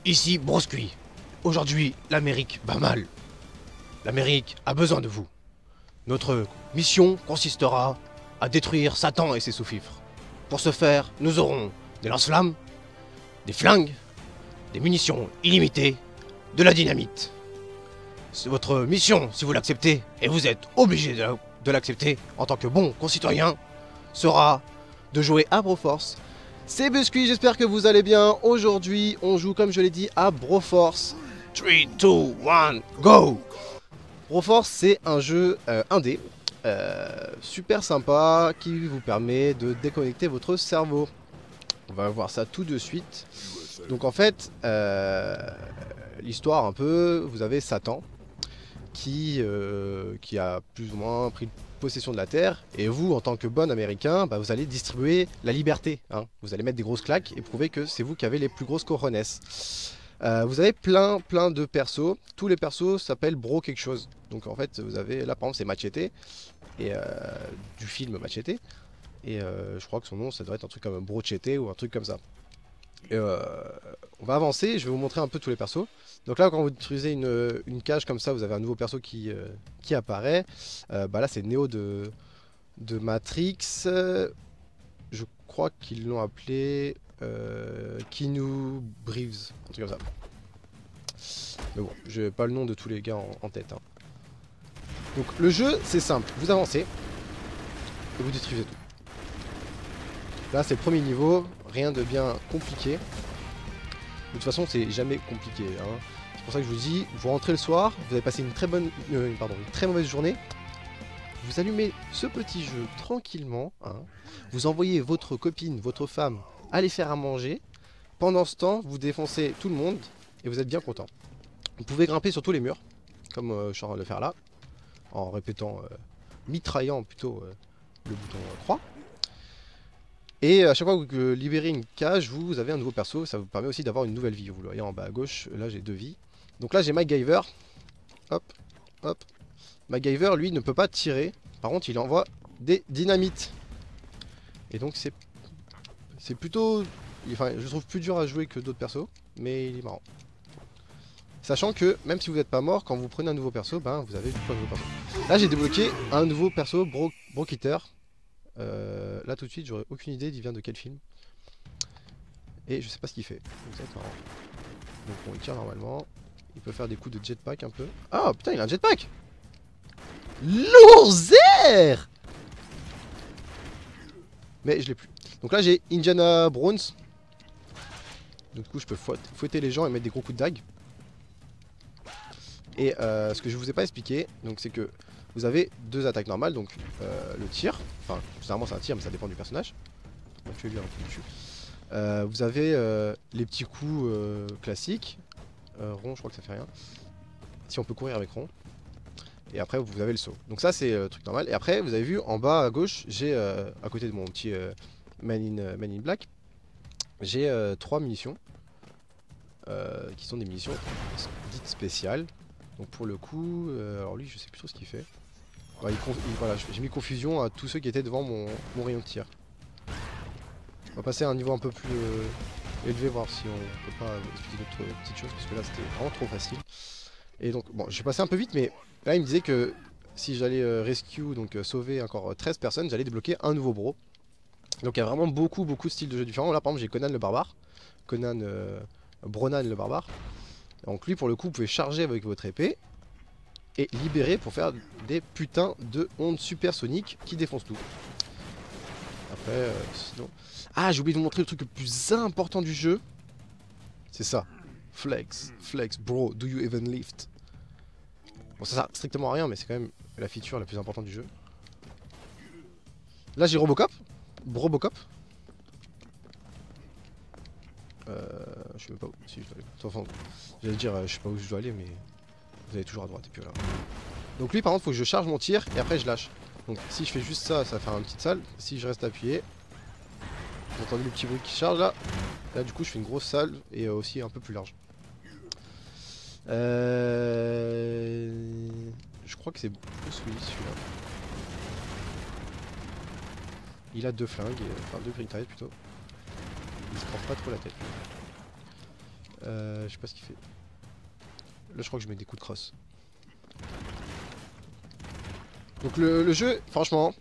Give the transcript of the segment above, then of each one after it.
Ici Broscuit. Aujourd'hui, l'Amérique va mal. L'Amérique a besoin de vous. Notre mission consistera à détruire Satan et ses sous-fifres. Pour ce faire, nous aurons des lance-flammes, des flingues, des munitions illimitées, de la dynamite. C'est votre mission, si vous l'acceptez, et vous êtes obligé de l'accepter en tant que bon concitoyen, sera de jouer à Broforce. C'est Biscuit, j'espère que vous allez bien. Aujourd'hui, on joue, comme je l'ai dit, à Broforce. 3, 2, 1, go! Broforce, c'est un jeu indé, super sympa, qui vous permet de déconnecter votre cerveau. On va voir ça tout de suite. Donc en fait, l'histoire un peu, vous avez Satan, qui a plus ou moins pris possession de la Terre, et vous, en tant que bon Américain, bah, vous allez distribuer la liberté. Hein. Vous allez mettre des grosses claques et prouver que c'est vous qui avez les plus grosses cojones. Vous avez plein de persos. Tous les persos s'appellent Bro quelque chose. Donc en fait, vous avez là par exemple c'est Machete, et du film Machete. Et je crois que son nom ça doit être un truc comme Brochete ou un truc comme ça. Et, on va avancer, je vais vous montrer un peu tous les persos. Donc là quand vous utilisez une cage comme ça, vous avez un nouveau perso qui apparaît. Bah là c'est Neo de Matrix. Je crois qu'ils l'ont appelé Keanu Reeves, un truc comme ça. Mais bon, j'ai pas le nom de tous les gars en tête. Hein. Donc le jeu c'est simple, vous avancez et vous distribuez tout. Là c'est le premier niveau, rien de bien compliqué. De toute façon c'est jamais compliqué. Hein. C'est pour ça que je vous dis, vous rentrez le soir, vous avez passé une très mauvaise journée. Vous allumez ce petit jeu tranquillement. Hein. Vous envoyez votre copine, votre femme aller faire à manger. Pendant ce temps, vous défoncez tout le monde et vous êtes bien content. Vous pouvez grimper sur tous les murs, comme je suis en train de le faire là, en répétant, mitraillant plutôt le bouton croix. Et à chaque fois que vous libérez une cage, vous avez un nouveau perso, ça vous permet aussi d'avoir une nouvelle vie. Vous le voyez en bas à gauche, là j'ai 2 vies. Donc là j'ai MacGyver, hop, hop. MacGyver lui ne peut pas tirer, par contre il envoie des dynamites. Et donc c'est plutôt, enfin je trouve plus dur à jouer que d'autres persos, mais il est marrant. Sachant que même si vous n'êtes pas mort, quand vous prenez un nouveau perso, ben vous avez du coup un nouveau perso. Là j'ai débloqué un nouveau perso, Brokitter. Là tout de suite j'aurais aucune idée d'il vient de quel film. Et je sais pas ce qu'il fait. Donc ça va être marrant. Donc on le tire normalement. Il peut faire des coups de jetpack un peu. Ah putain il a un jetpack. Lourzer. Mais je l'ai plus. Donc là j'ai Indiana Jones. Du coup je peux fouetter les gens et mettre des gros coups de dague. Et ce que je vous ai pas expliqué, donc c'est que vous avez 2 attaques normales, donc le tir, enfin généralement c'est un tir mais ça dépend du personnage. On va tuer lui un coup dessus. Vous avez les petits coups classiques, rond je crois que ça fait rien. Si on peut courir avec rond. Et après vous avez le saut. Donc ça c'est le truc normal. Et après vous avez vu en bas à gauche, j'ai à côté de mon petit Man in Black, j'ai 3 munitions. Qui sont des munitions dites spéciales. Donc pour le coup, alors lui je sais plus trop ce qu'il fait. Ouais, voilà, j'ai mis confusion à tous ceux qui étaient devant mon rayon de tir. On va passer à un niveau un peu plus élevé, voir si on peut pas expliquer d'autres petites choses, parce que là c'était vraiment trop facile. Et donc bon, je vais passer un peu vite, mais là il me disait que si j'allais rescue, donc sauver encore 13 personnes, j'allais débloquer un nouveau bro. Donc il y a vraiment beaucoup de styles de jeux différents. Là par exemple j'ai Conan le barbare, Bronan le barbare. Donc lui pour le coup vous pouvez charger avec votre épée et libérer pour faire des putains de ondes supersoniques qui défoncent tout. Après sinon... Ah j'ai oublié de vous montrer le truc le plus important du jeu. C'est ça. Flex bro, do you even lift? Bon ça sert strictement à rien mais c'est quand même la feature la plus importante du jeu. Là j'ai Robocop. Je sais même pas où si je dois aller. Enfin, j'allais dire je sais pas où je dois aller mais vous allez toujours à droite et puis voilà. Donc lui par contre faut que je charge mon tir et après je lâche. Donc si je fais juste ça, ça va faire une petite salle. Si je reste appuyé, vous entendez le petit bruit qui charge là. Là du coup je fais une grosse salle et aussi un peu plus large. Je crois que c'est Bruce Willis celui-là. Il a 2 flingues, enfin 2 grenades plutôt. Il se prend pas trop la tête. Je sais pas ce qu'il fait. Là je crois que je mets des coups de crosse. Donc le jeu, franchement...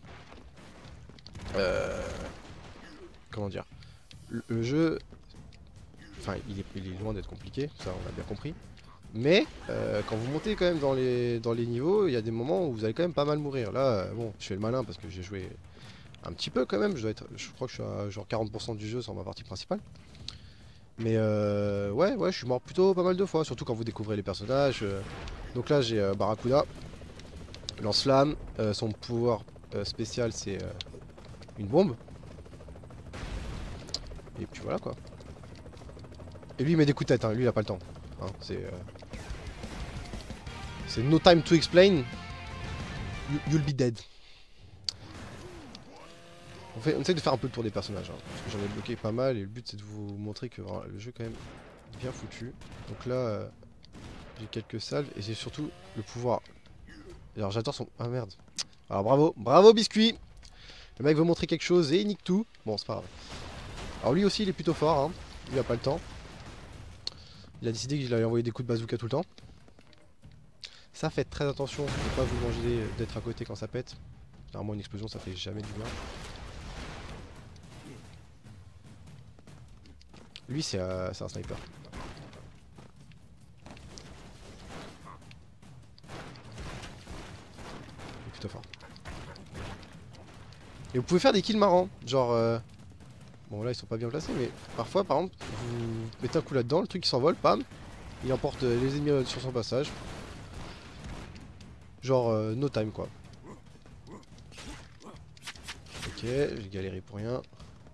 comment dire, le jeu... Enfin il est loin d'être compliqué, ça on a bien compris. Mais quand vous montez quand même dans les niveaux, il y a des moments où vous allez quand même pas mal mourir. Là, bon, je fais le malin parce que j'ai joué un petit peu quand même. Je crois que je suis à genre 40% du jeu sur ma partie principale. Mais ouais, je suis mort plutôt pas mal de fois, surtout quand vous découvrez les personnages. Donc là, j'ai Barracuda, lance-flamme. Son pouvoir spécial, c'est une bombe. Et puis voilà quoi. Et lui, il met des coups de tête, hein. Lui, il a pas le temps. Hein, c'est no time to explain. You'll be dead. On essaie de faire un peu le tour des personnages, hein, parce que j'en ai bloqué pas mal et le but c'est de vous montrer que le jeu est quand même bien foutu. Donc là, j'ai quelques salves et c'est surtout le pouvoir. Alors j'adore son... Ah merde. Alors bravo Biscuit. Le mec veut montrer quelque chose et il nique tout. Bon c'est pas grave. Alors lui aussi il est plutôt fort, hein. Lui il a pas le temps. Il a décidé qu'il allait envoyer des coups de bazooka tout le temps. Ça, faites très attention de ne pas vous manger d'être à côté quand ça pète. Généralement une explosion ça fait jamais du bien. Lui c'est un sniper. Il est plutôt fort. Et vous pouvez faire des kills marrants. Genre... Bon là ils sont pas bien placés mais parfois par exemple vous mettez un coup là-dedans, le truc qui s'envole, pam. Il emporte les ennemis sur son passage. Genre no time quoi. Ok, j'ai galéré pour rien.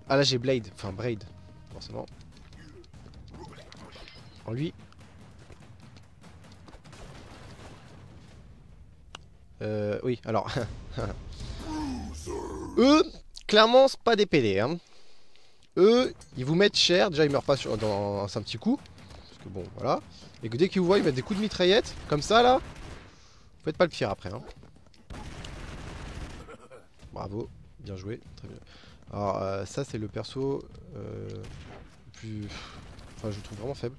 Ah là j'ai Blade, enfin Braid, forcément. En lui. Oui, alors. Eux, clairement c'est pas des PD hein. Eux, ils vous mettent cher, déjà ils meurent pas dans un petit coup. Parce que bon, voilà. Et que dès qu'ils vous voient, ils mettent des coups de mitraillette, comme ça là. Vous faites pas le pire après hein. Bravo, bien joué, très bien. Alors ça c'est le perso plus... Enfin je le trouve vraiment faible.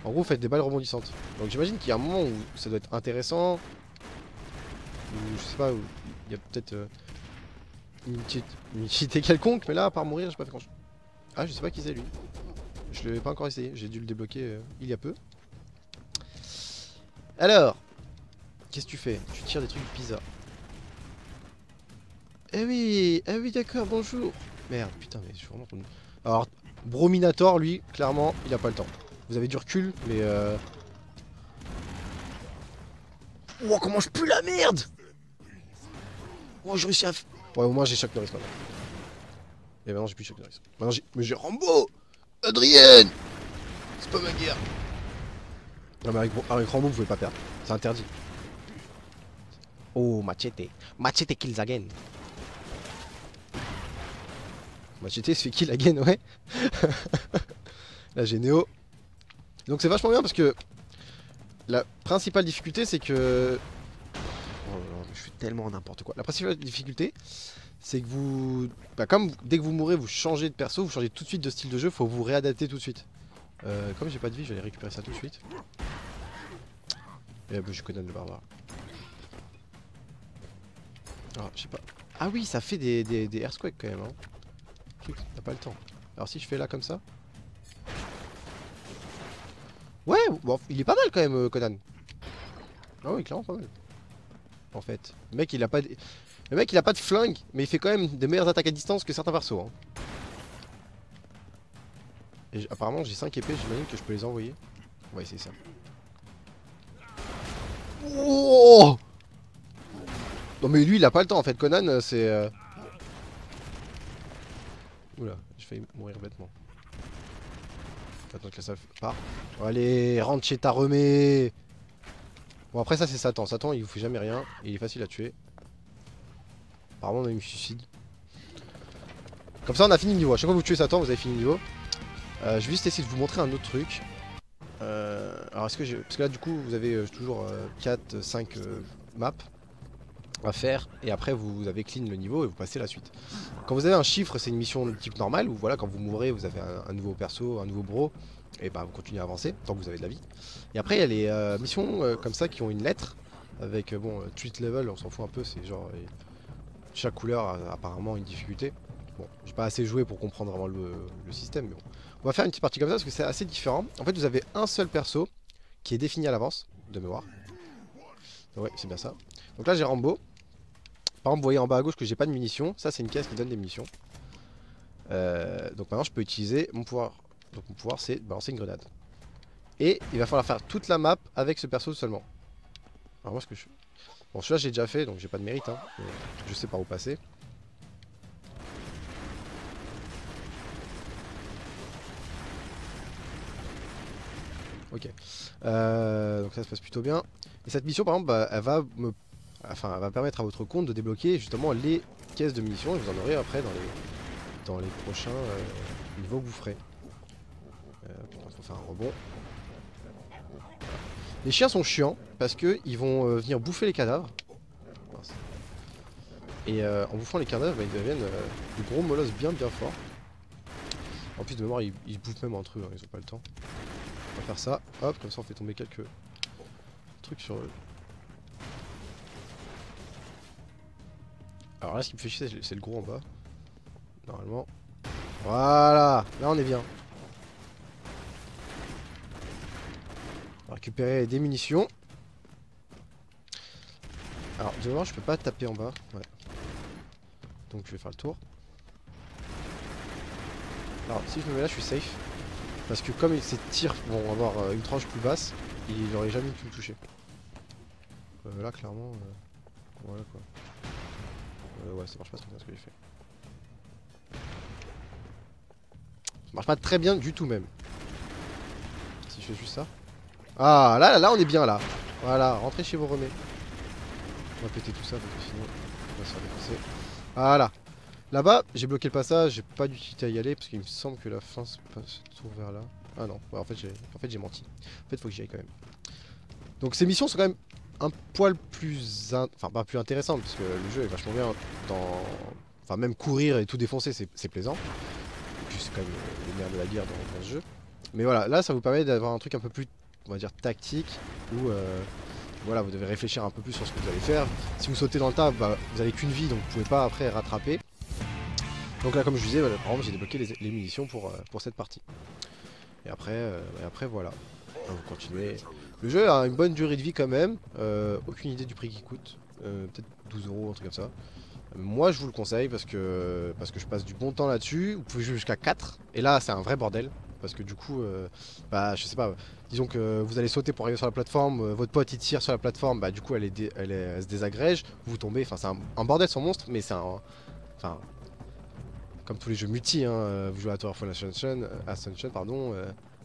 En gros vous faites des balles rebondissantes. Donc j'imagine qu'il y a un moment où ça doit être intéressant. Ou je sais pas, où il y a peut-être une utilité quelconque. Mais là à part mourir j'ai pas fait grand chose. Ah je sais pas qui c'est lui. Je l'ai pas encore essayé, j'ai dû le débloquer il y a peu. Alors, qu'est-ce que tu fais? Tu tires des trucs de pizza. Eh oui d'accord, bonjour. Merde, putain, mais je suis vraiment... Alors, Brominator, lui, clairement, il a pas le temps. Vous avez du recul, mais Oh, comment je pue la merde! Oh, j'ai réussi à... Ouais, au moins j'ai Chuck Norris maintenant. Et maintenant j'ai plus Chuck Norris. Maintenant j'ai... Mais j'ai Rambo! Adrienne! C'est pas ma guerre. Non mais avec Rambo vous pouvez pas perdre. C'est interdit. Oh, Machete. Machete kills again. Machete se fait kill again, ouais. Là j'ai Néo. Donc c'est vachement bien parce que la principale difficulté c'est que... Oh là là, je fais tellement n'importe quoi. La principale difficulté c'est que vous... Bah, comme dès que vous mourrez vous changez de perso, vous changez tout de suite de style de jeu, faut vous réadapter tout de suite. Comme j'ai pas de vie, je vais aller récupérer ça tout de suite. Et bah, je connais le barbare. Alors je sais pas... Ah oui ça fait des earthquakes quand même hein. T'as pas le temps. Alors si je fais là comme ça... Ouais, bon, il est pas mal quand même Conan. Ah oui clairement pas mal. En fait. Le mec il a pas de... Le mec il a pas de flingue, mais il fait quand même des meilleures attaques à distance que certains persos hein. Et apparemment j'ai 5 épées, j'imagine que je peux les envoyer. On va essayer ça. Oh non mais lui il a pas le temps en fait, Conan c'est... Oula, j'ai failli mourir bêtement. Attends que la salve part. Allez, rentre chez ta remée. Bon après ça c'est Satan, Satan il vous fait jamais rien, et il est facile à tuer. Apparemment on a eu suicide. Comme ça on a fini le niveau, à chaque fois que vous tuez Satan vous avez fini le niveau. Je vais juste essayer de vous montrer un autre truc. Alors est-ce que j'ai... Parce que là du coup vous avez toujours 4, 5 maps à faire et après vous avez clean le niveau et vous passez la suite. Quand vous avez un chiffre c'est une mission de type normal où voilà quand vous mourrez vous avez un nouveau perso, un nouveau bro Et bah vous continuez à avancer tant que vous avez de la vie. Et après il y a les missions comme ça qui ont une lettre avec bon tweet level, on s'en fout un peu, c'est genre chaque couleur a apparemment une difficulté. Bon, j'ai pas assez joué pour comprendre vraiment le système, mais bon. On va faire une petite partie comme ça parce que c'est assez différent. En fait vous avez un seul perso qui est défini à l'avance, de mémoire. Ouais, c'est bien ça. Donc là j'ai Rambo. Par exemple vous voyez en bas à gauche que j'ai pas de munitions, ça c'est une caisse qui donne des munitions. Donc maintenant je peux utiliser mon pouvoir. Donc mon pouvoir c'est balancer une grenade. Et il va falloir faire toute la map avec ce perso seulement. Alors moi ce que je... Bon celui-là j'ai déjà fait donc j'ai pas de mérite hein. Je sais par où passer. Ok. Donc ça se passe plutôt bien. Et cette mission par exemple bah, elle va me... Enfin elle va permettre à votre compte de débloquer justement les caisses de munitions et vous en aurez après dans les prochains niveaux que vous ferez. Il faut faire un rebond. Les chiens sont chiants parce que ils vont venir bouffer les cadavres. Et en bouffant les cadavres, bah, ils deviennent de gros molosses bien forts. En plus de mémoire, ils se bouffent même entre eux, hein, ils ont pas le temps. On va faire ça, hop, comme ça on fait tomber quelques trucs sur eux. Alors là, ce qui me fait chier, c'est le gros en bas. Normalement. Voilà, là on est bien. On va récupérer des munitions. Alors, de mémoire, je peux pas taper en bas. Ouais. Donc je vais faire le tour. Alors si je me mets là je suis safe. Parce que comme ces tirs vont avoir une tranche plus basse, il n'aurait jamais pu me toucher. Là clairement, voilà quoi. Ouais ça marche pas très bien ce que j'ai fait. Ça marche pas très bien du tout même. Si je fais juste ça. Ah là on est bien là. Voilà, rentrez chez vos remets. On va péter tout ça parce que sinon on va se faire défoncer. Voilà. Là-bas, j'ai bloqué le passage, j'ai pas d'utilité à y aller parce qu'il me semble que la fin se trouve vers là. Ah non, ouais, en fait j'ai menti. En fait faut que j'y aille quand même. Donc ces missions sont quand même un poil plus... Enfin pas plus intéressantes parce que le jeu est vachement bien dans... Enfin même courir et tout défoncer c'est plaisant. Et puis c'est quand même le nerf de la guerre dans ce jeu. Mais voilà, là ça vous permet d'avoir un truc un peu plus, on va dire, tactique où... Voilà, vous devez réfléchir un peu plus sur ce que vous allez faire. Si vous sautez dans le tas, bah, vous avez qu'une vie donc vous pouvez pas après rattraper. Donc là comme je disais, par exemple j'ai débloqué les munitions pour cette partie. Et après voilà, vous continuez. Le jeu a une bonne durée de vie quand même, aucune idée du prix qu'il coûte, peut-être 12 €, un truc comme ça. Moi je vous le conseille parce que je passe du bon temps là-dessus, vous pouvez jouer jusqu'à 4, et là c'est un vrai bordel. Parce que du coup, bah je sais pas, disons que vous allez sauter pour arriver sur la plateforme, votre pote il tire sur la plateforme, bah du coup elle se désagrège, vous tombez, enfin c'est un bordel sans monstre, mais c'est un... Enfin... Comme tous les jeux multi, hein, vous jouez à Towerfall Ascension, pardon,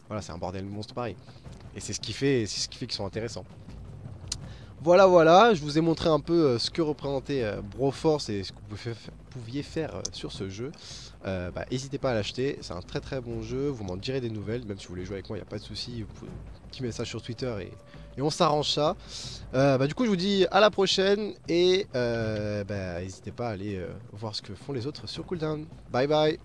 voilà, c'est un bordel monstre pareil. Et c'est ce qui fait qu'ils sont intéressants. Voilà, je vous ai montré un peu ce que représentait Broforce et ce que vous pouviez faire sur ce jeu. Bah, n'hésitez pas à l'acheter, c'est un très bon jeu, vous m'en direz des nouvelles, même si vous voulez jouer avec moi, il n'y a pas de souci, vous pouvez un petit message sur Twitter et on s'arrange ça. Bah, du coup je vous dis à la prochaine et bah, n'hésitez pas à aller voir ce que font les autres sur Cooldown. Bye bye.